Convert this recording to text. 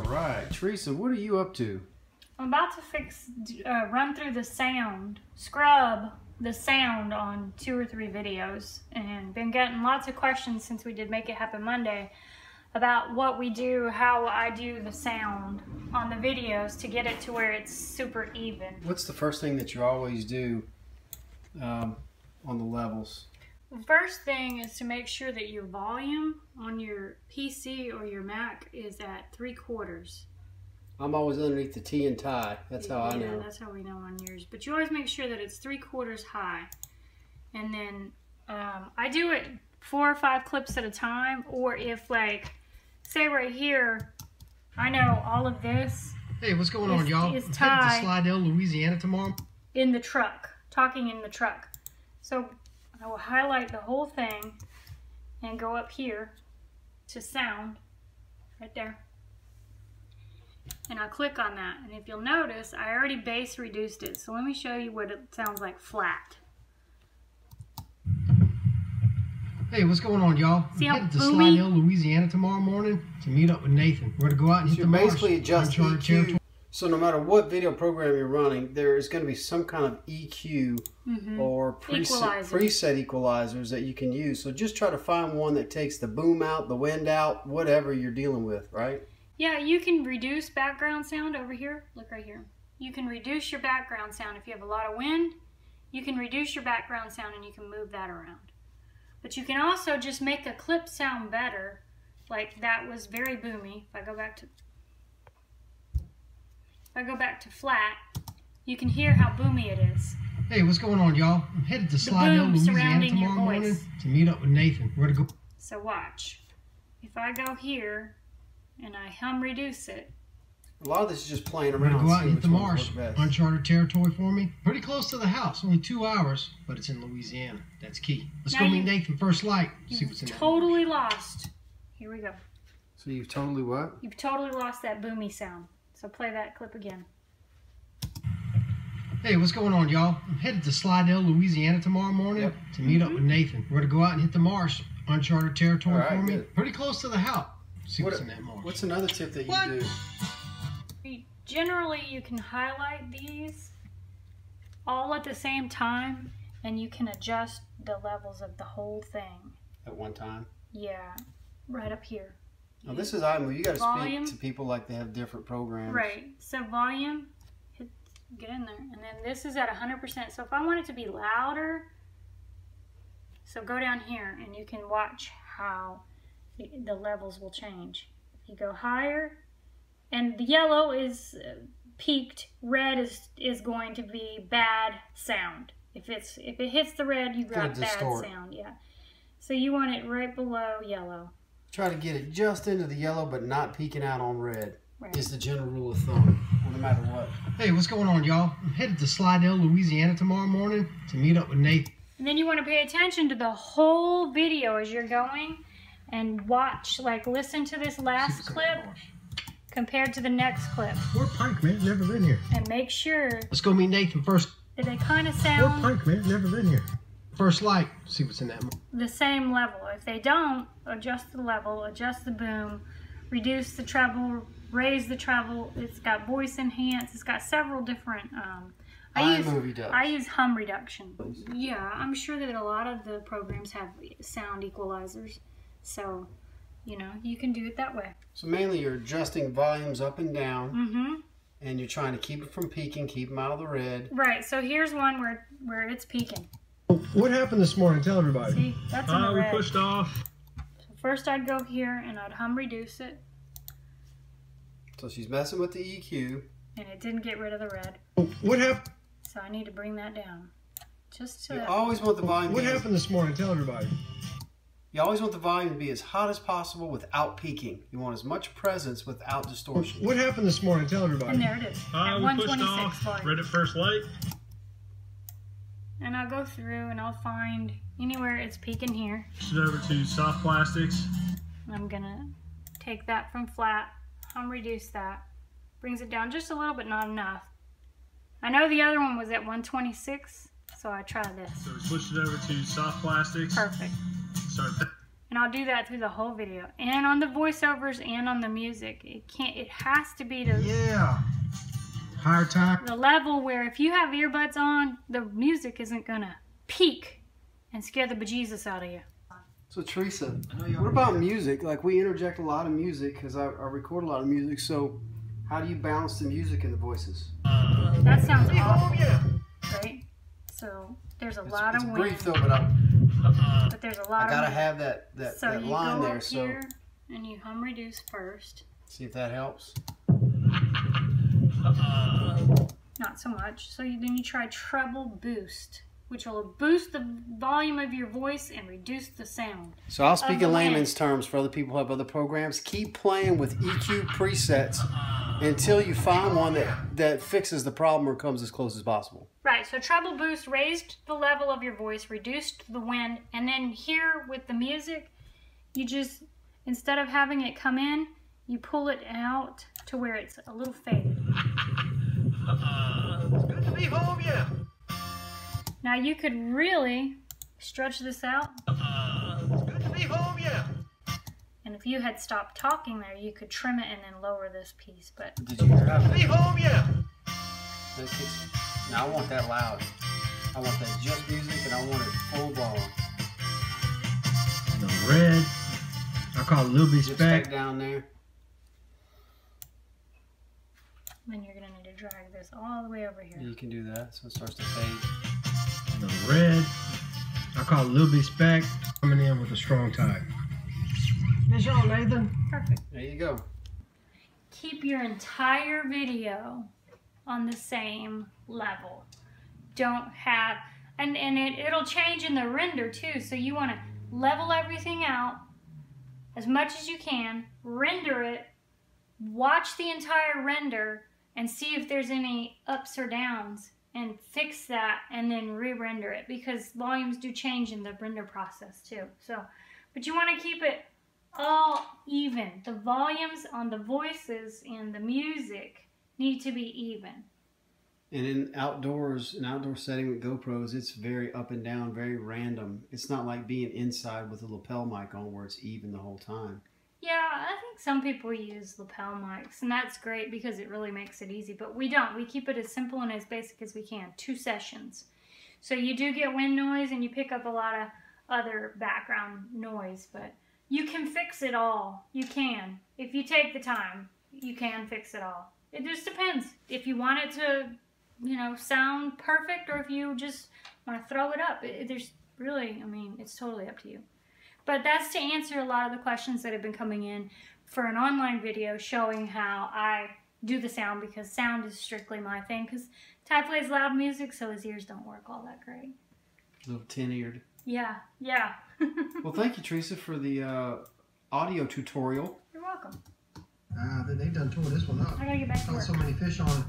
right, Teresa, what are you up to? I'm about to run through the sound, scrub the sound on 2 or 3 videos, and been getting lots of questions since we did Make It Happen Monday about what we do, how I do the sound on the videos to get it to where it's super even. What's the first thing that you always do on the levels? The first thing is to make sure that your volume on your PC or your Mac is at 3/4. I'm always underneath the T and tie. That's how I know. Yeah, that's how we know on yours. But you always make sure that it's 3/4 high. And then I do it 4 or 5 clips at a time. Or if, like, say right here, I know all of this. Hey, what's going on, y'all? I'm headed to Slidell, Louisiana tomorrow. In the truck, talking in the truck. So I will highlight the whole thing and go up here to sound, right there. And I'll click on that. And if you'll notice, I already bass reduced it. So let me show you what it sounds like flat. Hey, what's going on, y'all? I'm headed to Slidell, Louisiana tomorrow morning to meet up with Nathan. We're going to go out and hit the marsh. Basically adjust EQ. So no matter what video program you're running, there is going to be some kind of EQ or preset equalizers that you can use. So just try to find one that takes the boom out, the wind out, whatever you're dealing with, right? Yeah, you can reduce background sound over here. Look right here. You can reduce your background sound if you have a lot of wind. You can reduce your background sound and you can move that around. But you can also just make a clip sound better. Like that was very boomy. If I go back to flat, you can hear how boomy it is. Hey, what's going on, y'all? I'm headed to Slidell, Louisiana tomorrow morning to meet up with Nathan. We're going to go. So watch. If I go here and I hum reduce it. A lot of this is just playing around. We're going to go out and hit the marsh. Uncharted territory for me. Pretty close to the house. Only 2 hours, but it's in Louisiana. That's key. Let's go meet Nathan first light. See what's in there. Totally lost. Here we go. So you've totally what? You've totally lost that boomy sound. So play that clip again. Hey, what's going on, y'all? I'm headed to Slidell, Louisiana tomorrow morning to meet up with Nathan. We're going to go out and hit the marsh. Uncharted territory for me. Pretty close to the house. See what's in that marsh. What's another tip that you do? Generally, you can highlight these all at the same time, and you can adjust the levels of the whole thing. At one time? Yeah, right up here. Now this is iMovie. You got to speak to people like they have different programs. Right. So volume, get in there, and then this is at 100%. So if I want it to be louder, so go down here, and you can watch how the levels will change. If you go higher, and the yellow is peaked, red is going to be bad sound. If it hits the red, you got bad sound. Yeah. So you want it right below yellow. Try to get it just into the yellow, but not peeking out on red. Right. Is the general rule of thumb, no matter what. Hey, what's going on, y'all? I'm headed to Slidell, Louisiana tomorrow morning to meet up with Nathan. And then you want to pay attention to the whole video as you're going, and watch, like, listen to this last clip compared to the next clip. We're punk, man. Never been here. And make sure. Let's go meet Nathan first. They kind of sound. We're punk, man. Never been here. First light. See what's in that. The same level. If they don't, adjust the level, adjust the boom, reduce the treble, raise the treble. It's got voice enhance. It's got several different. I use hum reduction. Yeah, I'm sure that a lot of the programs have sound equalizers. So, you know, you can do it that way. So mainly you're adjusting volumes up and down, and you're trying to keep it from peaking, keep them out of the red. Right, so here's one where it's peaking. What happened this morning? Tell everybody. See, that's in the red. We pushed off. So first I'd go here and I'd hum reduce it. So she's messing with the EQ. And it didn't get rid of the red. What happened? So I need to bring that down. Just to... You always want the volume. What happened this morning? Tell everybody. You always want the volume to be as hot as possible without peaking. You want as much presence without distortion. What happened this morning? Tell everybody. And there it is. At 126 volume. Read it first light. And I'll go through and I'll find anywhere it's peaking here. Push it over to soft plastics. I'm gonna take that from flat, hum reduce that. Brings it down just a little, but not enough. I know the other one was at 126, so I try this. So we switched it over to soft plastics. Perfect. And I'll do that through the whole video. And on the voiceovers and on the music. It has to be to higher time. The level where if you have earbuds on, the music isn't gonna peak and scare the bejesus out of you. So Teresa, what about music? Like we interject a lot of music because I record a lot of music. So how do you balance the music and the voices? That sounds awful, right? So there's a lot of wind. It's brief though, but there's a lot. I gotta have that line there. So you go up here and you hum reduce first. See if that helps. Not so much. So then you try treble boost, which will boost the volume of your voice and reduce the sound. So I'll speak in layman's terms for other people who have other programs. Keep playing with EQ presets until you find one that fixes the problem or comes as close as possible. Right, so treble boost raised the level of your voice, reduced the wind, and then here with the music, you just, instead of having it come in, you pull it out to where it's a little faded. It's good to be home, yeah. Now you could really stretch this out. It's good to be home, yeah. And if you had stopped talking there, you could trim it and then lower this piece. But did you hear how? Be home, yeah. Now I want that loud. I want that just music, and I want it full volume. The red. I call it LEW'S back down there. Then you're gonna need to drag this all the way over here. You can do that, so it starts to fade. The red. I call it LEW'S back. Coming in with a strong tie. Is y'all, Nathan? Perfect. There you go. Keep your entire video on the same level. Don't have, and it'll change in the render too. So you want to level everything out as much as you can, render it, watch the entire render, and see if there's any ups or downs, and fix that, and then re-render it, because volumes do change in the render process too. So, but you want to keep it all even. The volumes on the voices and the music need to be even. And in an outdoor setting with GoPros, it's very up and down, very random. It's not like being inside with a lapel mic on where it's even the whole time. Yeah, I think some people use lapel mics, and that's great because it really makes it easy. But we don't. We keep it as simple and as basic as we can. 2 sessions. So you do get wind noise and you pick up a lot of other background noise, but you can fix it all. You can. If you take the time, you can fix it all. It just depends. If you want it to, you know, sound perfect, or if you just want to throw it up. There's really, I mean, it's totally up to you. But that's to answer a lot of the questions that have been coming in for an online video showing how I do the sound, because sound is strictly my thing, because Ty plays loud music, so his ears don't work all that great. A little tin-eared. Yeah, yeah. Well, thank you, Teresa, for the audio tutorial. You're welcome. They done tore this one up. I gotta get back to work. So many fish on it.